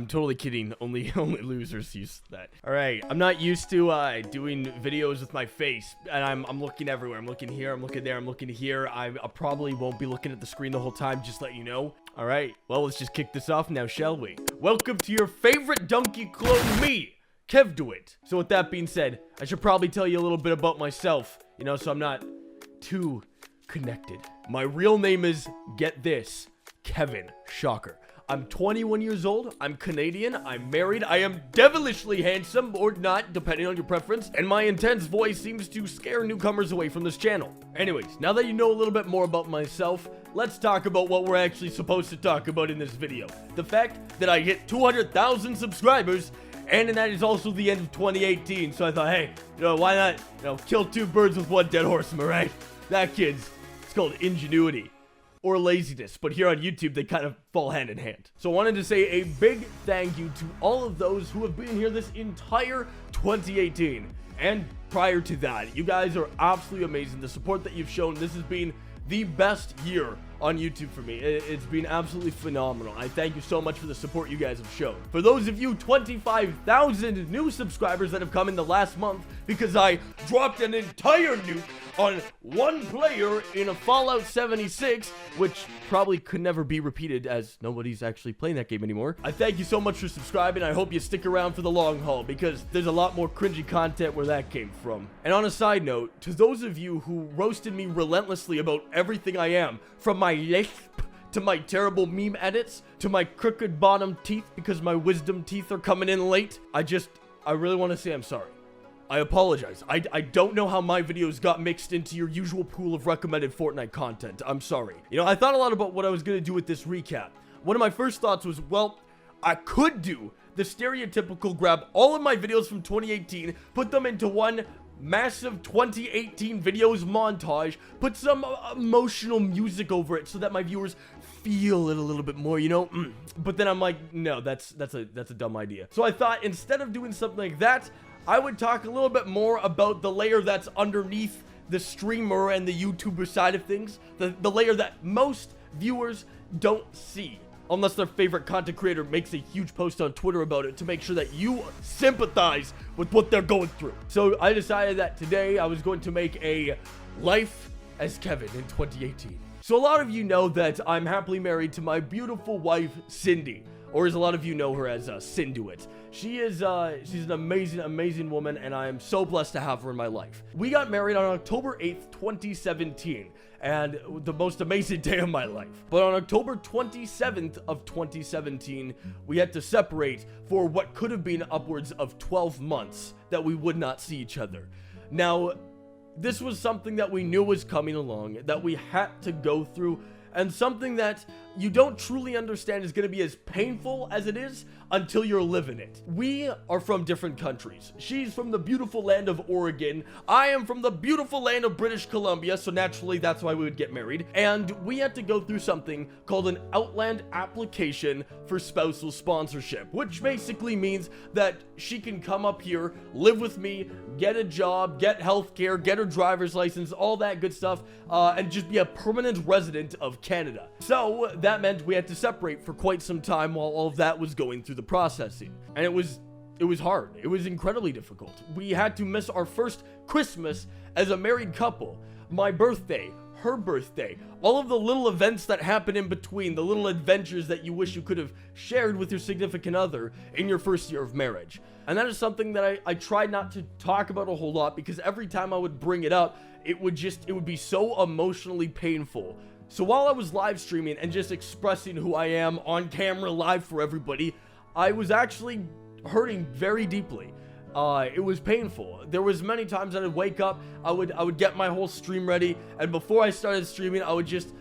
totally kidding. Only losers use that. All right, I'm not used to doing videos with my face, and I'm looking everywhere. I'm looking here, I'm looking there, I'm looking here. I probably won't be looking at the screen the whole time, just let you know. All right, well, let's just kick this off now, shall we? Welcome to your favorite donkey clone, me, Kevduit. So with that being said, I should probably tell you a little bit about myself, you know, so I'm not too connected. My real name is, get this, Kevin. Shocker. I'm 21 years old, I'm Canadian, I'm married, I am devilishly handsome, or not, depending on your preference, and my intense voice seems to scare newcomers away from this channel. Anyways, now that you know a little bit more about myself, let's talk about what we're actually supposed to talk about in this video. The fact that I hit 200,000 subscribers, and that is also the end of 2018, so I thought, hey, you know, why not, you know, kill two birds with one dead horse, am I right? That, kids, it's called ingenuity. Or laziness, but here on YouTube, they kind of fall hand in hand. So I wanted to say a big thank you to all of those who have been here this entire 2018. And prior to that, you guys are absolutely amazing. The support that you've shown, this has been the best year on YouTube for me. It's been absolutely phenomenal. I thank you so much for the support you guys have shown. For those of you 25,000 new subscribers that have come in the last month because I dropped an entire nuke on one player in a Fallout 76, which probably could never be repeated as nobody's actually playing that game anymore. I thank you so much for subscribing. I hope you stick around for the long haul because there's a lot more cringy content where that came from. And on a side note, to those of you who roasted me relentlessly about everything I am, from my lisp to my terrible meme edits to my crooked bottom teeth because my wisdom teeth are coming in late, I really want to say I'm sorry. I apologize. I don't know how my videos got mixed into your usual pool of recommended Fortnite content. I'm sorry. You know, I thought a lot about what I was going to do with this recap. One of my first thoughts was, well, I could do the stereotypical grab all of my videos from 2018, put them into one massive 2018 videos montage, put some emotional music over it so that my viewers feel it a little bit more, you know? But then I'm like, no, that's a dumb idea. So I thought instead of doing something like that, I would talk a little bit more about the layer that's underneath the streamer and the YouTuber side of things, the layer that most viewers don't see, unless their favorite content creator makes a huge post on Twitter about it to make sure that you sympathize with what they're going through. So I decided that today I was going to make a Life as Kevin in 2018. So a lot of you know that I'm happily married to my beautiful wife, Cindy, or as a lot of you know her as Cinduit. She's an amazing woman, and I am so blessed to have her in my life. We got married on October 8th, 2017, and the most amazing day of my life. But on October 27th of 2017, we had to separate for what could have been upwards of 12 months that we would not see each other. Now, this was something that we knew was coming along, that we had to go through, and something that you don't truly understand is going to be as painful as it is until you're living it. We are from different countries. She's from the beautiful land of Oregon. I am from the beautiful land of British Columbia, so naturally that's why we would get married. And we had to go through something called an Outland application for spousal sponsorship, which basically means that she can come up here, live with me, get a job, get healthcare, get her driver's license, all that good stuff, and just be a permanent resident of Canada. So that meant we had to separate for quite some time while all of that was going through the processing. And it was hard. It was incredibly difficult. We had to miss our first Christmas as a married couple. My birthday, her birthday, all of the little events that happen in between, the little adventures that you wish you could have shared with your significant other in your first year of marriage. And that is something that I tried not to talk about a whole lot because every time I would bring it up, it would be so emotionally painful. So while I was live streaming and just expressing who I am on camera live for everybody, I was actually hurting very deeply. It was painful. There was many times that I'd wake up, I would get my whole stream ready, and before I started streaming, I would just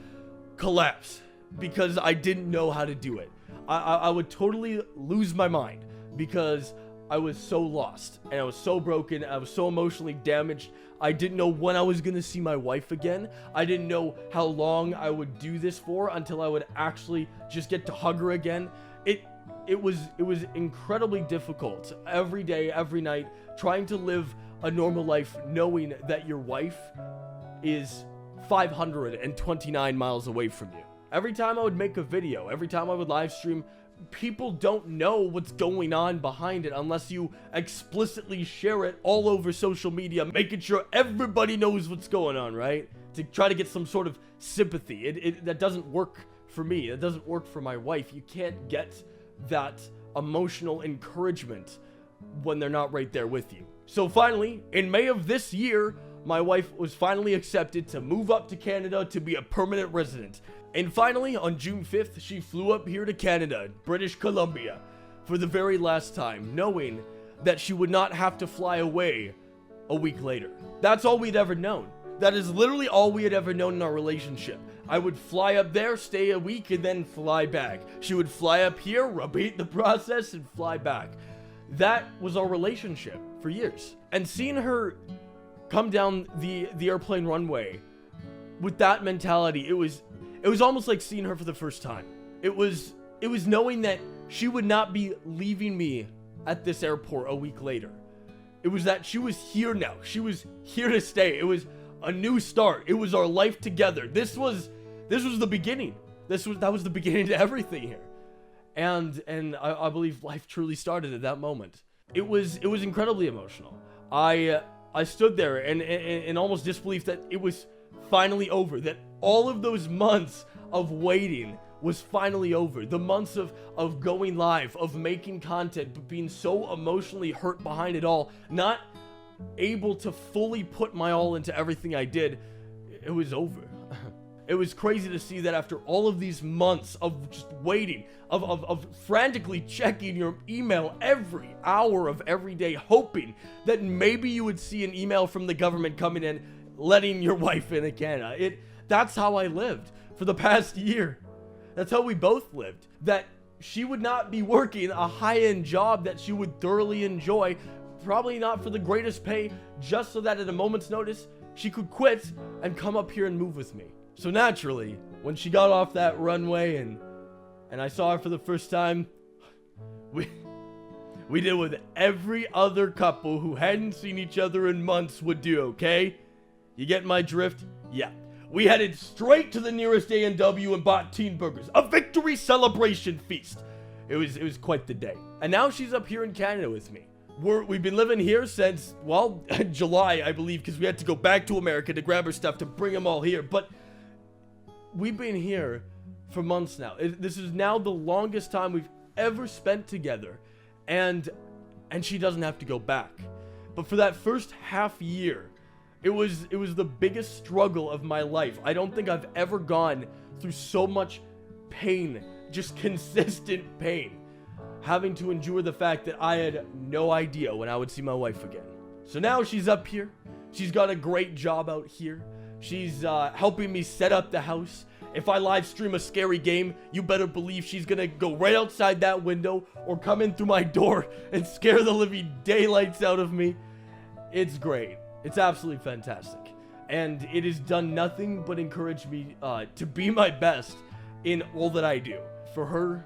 collapse because I didn't know how to do it. I would totally lose my mind because I was so lost and I was so broken. I was so emotionally damaged. I didn't know when I was gonna see my wife again. I didn't know how long I would do this for until I would actually just get to hug her again. It was incredibly difficult every day, every night, trying to live a normal life knowing that your wife is 529 miles away from you. Every time I would make a video, every time I would live stream, people don't know what's going on behind it unless you explicitly share it all over social media, making sure everybody knows what's going on, right? To try to get some sort of sympathy. That doesn't work for me. It doesn't work for my wife. You can't get that emotional encouragement when they're not right there with you. So finally, in May of this year, my wife was finally accepted to move up to Canada to be a permanent resident. And finally, on June 5th, she flew up here to Canada, British Columbia, for the very last time, knowing that she would not have to fly away a week later. That's all we'd ever known. That is literally all we had ever known in our relationship. I would fly up there, stay a week, and then fly back. She would fly up here, repeat the process, and fly back. That was our relationship for years. And seeing her come down the airplane runway with that mentality, it was almost like seeing her for the first time. It was knowing that she would not be leaving me at this airport a week later. It was that she was here now. She was here to stay. It was a new start. It was our life together. This was the beginning. That was the beginning to everything here. And I believe life truly started at that moment. It was incredibly emotional. I stood there and in almost disbelief that it was finally over, that all of those months of waiting was finally over. The months of going live, of making content, but being so emotionally hurt behind it all, not able to fully put my all into everything I did, it was over. It was crazy to see that after all of these months of just waiting, of frantically checking your email every hour of every day, hoping that maybe you would see an email from the government coming in, letting your wife in again. That's how I lived for the past year. That's how we both lived. That she would not be working a high-end job that she would thoroughly enjoy, probably not for the greatest pay, just so that at a moment's notice, she could quit and come up here and move with me. So naturally, when she got off that runway and I saw her for the first time, we did what every other couple who hadn't seen each other in months would do, okay? You get my drift? Yeah. We headed straight to the nearest A&W and bought teen burgers. A victory celebration feast. It was quite the day. And now she's up here in Canada with me. We've been living here since, well, July, I believe, because we had to go back to America to grab her stuff to bring them all here. But we've been here for months now. This is now the longest time we've ever spent together. And she doesn't have to go back. But for that first half year, it was the biggest struggle of my life. I don't think I've ever gone through so much pain, just consistent pain, having to endure the fact that I had no idea when I would see my wife again. So now she's up here. She's got a great job out here. She's helping me set up the house. If I live stream a scary game, you better believe she's gonna go right outside that window or come in through my door and scare the living daylights out of me. It's great. It's absolutely fantastic. And it has done nothing but encourage me to be my best in all that I do. For her,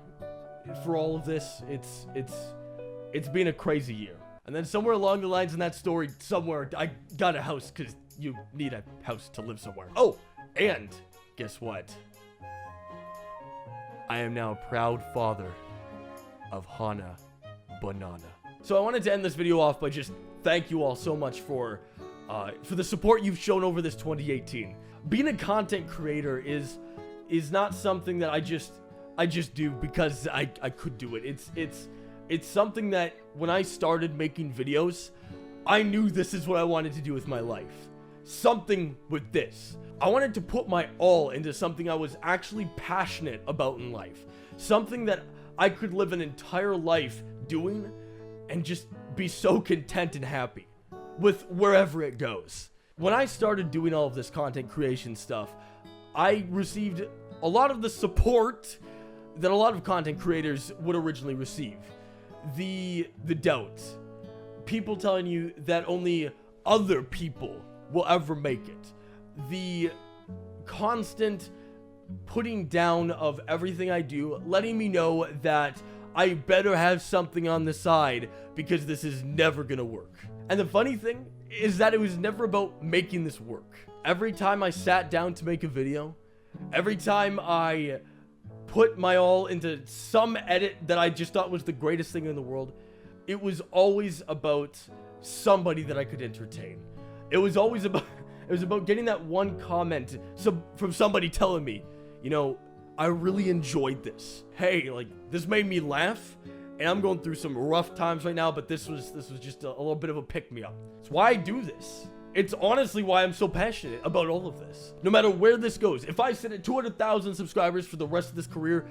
for all of this, it's been a crazy year. And then somewhere along the lines in that story, somewhere, I got a house because you need a house to live somewhere. Oh, and guess what? I am now a proud father of Hana Banana. So I wanted to end this video off by just thank you all so much for the support you've shown over this 2018. Being a content creator is not something that I just do because I could do it. It's something that when I started making videos, I knew this is what I wanted to do with my life. Something with this. I wanted to put my all into something I was actually passionate about in life. Something that I could live an entire life doing and just be so content and happy with wherever it goes. When I started doing all of this content creation stuff, I received a lot of the support that a lot of content creators would originally receive. The doubt. People telling you that only other people will ever make it. The constant putting down of everything I do, letting me know that I better have something on the side because this is never gonna work. And the funny thing is that it was never about making this work. Every time I sat down to make a video, every time I put my all into some edit that I just thought was the greatest thing in the world, it was always about somebody that I could entertain. It was always about, it was about getting that one comment from somebody telling me, you know, I really enjoyed this. Hey, like, this made me laugh, and I'm going through some rough times right now, but this was just a little bit of a pick-me-up. It's why I do this. It's honestly why I'm so passionate about all of this. No matter where this goes, if I sit at 200,000 subscribers for the rest of this career,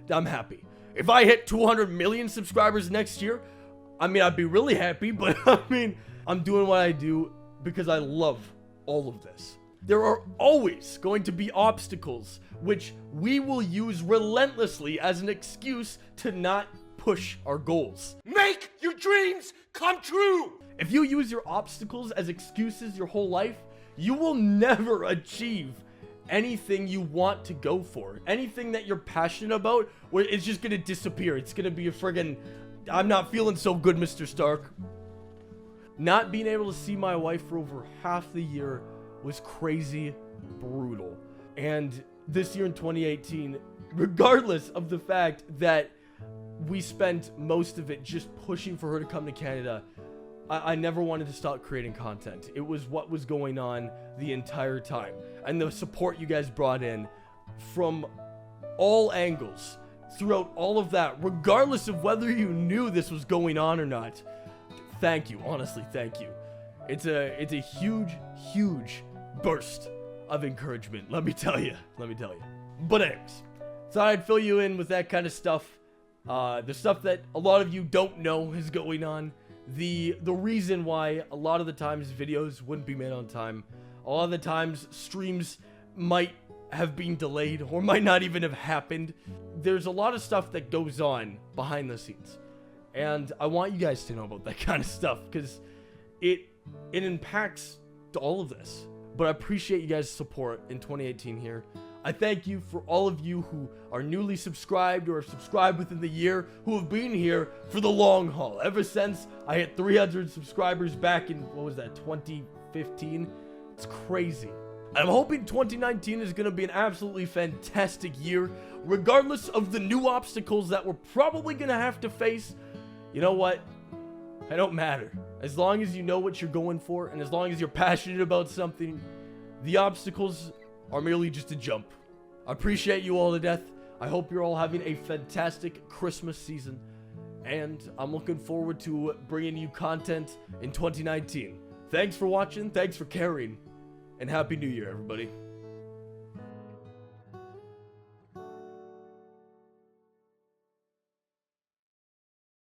I'm happy. If I hit 200 million subscribers next year, I mean, I'd be really happy, but I mean, I'm doing what I do because I love all of this. There are always going to be obstacles, which we will use relentlessly as an excuse to not push our goals. Make your dreams come true! If you use your obstacles as excuses your whole life, you will never achieve anything you want to go for. Anything that you're passionate about, where it's just gonna disappear. It's gonna be a friggin', I'm not feeling so good, Mr. Stark. Not being able to see my wife for over half the year was crazy brutal. And this year in 2018, regardless of the fact that we spent most of it just pushing for her to come to Canada, I never wanted to stop creating content. It was what was going on the entire time. And the support you guys brought in from all angles throughout all of that, regardless of whether you knew this was going on or not. Thank you. Honestly, thank you. It's a huge burst of encouragement. Let me tell you. But anyways, thought I'd fill you in with that kind of stuff. The stuff that a lot of you don't know is going on. The reason why a lot of the times videos wouldn't be made on time. A lot of the times streams might have been delayed or might not even have happened. There's a lot of stuff that goes on behind the scenes. And I want you guys to know about that kind of stuff because it impacts all of this. But I appreciate you guys' support in 2018 here. I thank you for all of you who are newly subscribed or have subscribed within the year, who have been here for the long haul. Ever since I hit 300 subscribers back in, what was that, 2015? It's crazy. I'm hoping 2019 is going to be an absolutely fantastic year, regardless of the new obstacles that we're probably going to have to face. You know what? It don't matter. As long as you know what you're going for, and as long as you're passionate about something, the obstacles are merely just a jump. I appreciate you all to death. I hope you're all having a fantastic Christmas season, and I'm looking forward to bringing you content in 2019. Thanks for watching, thanks for caring, and Happy New Year, everybody.